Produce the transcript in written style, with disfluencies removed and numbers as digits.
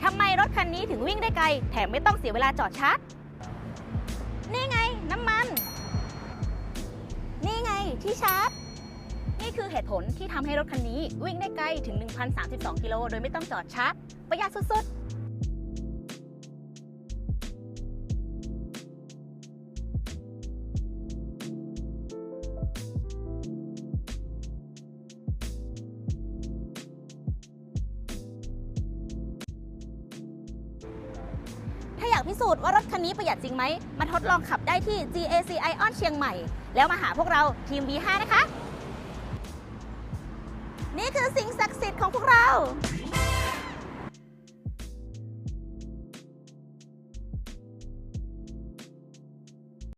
ทำไมรถคันนี้ถึงวิ่งได้ไกลแถมไม่ต้องเสียเวลาจอดชาร์จนี่ไงน้ำมันนี่ไงที่ชาร์จนี่คือเหตุผลที่ทำให้รถคันนี้วิ่งได้ไกลถึง 1,032 กิโลโดยไม่ต้องจอดชาร์จประหยัดสุดๆถ้าอยากพิสูจน์ว่ารถคันนี้ประหยัดจริงไหมมาทดลองขับได้ที่ GAC ION เชียงใหม่แล้วมาหาพวกเราทีม V5 นะคะนี่คือสิ่งศักดิ์สิทธิ์ของพวกเรา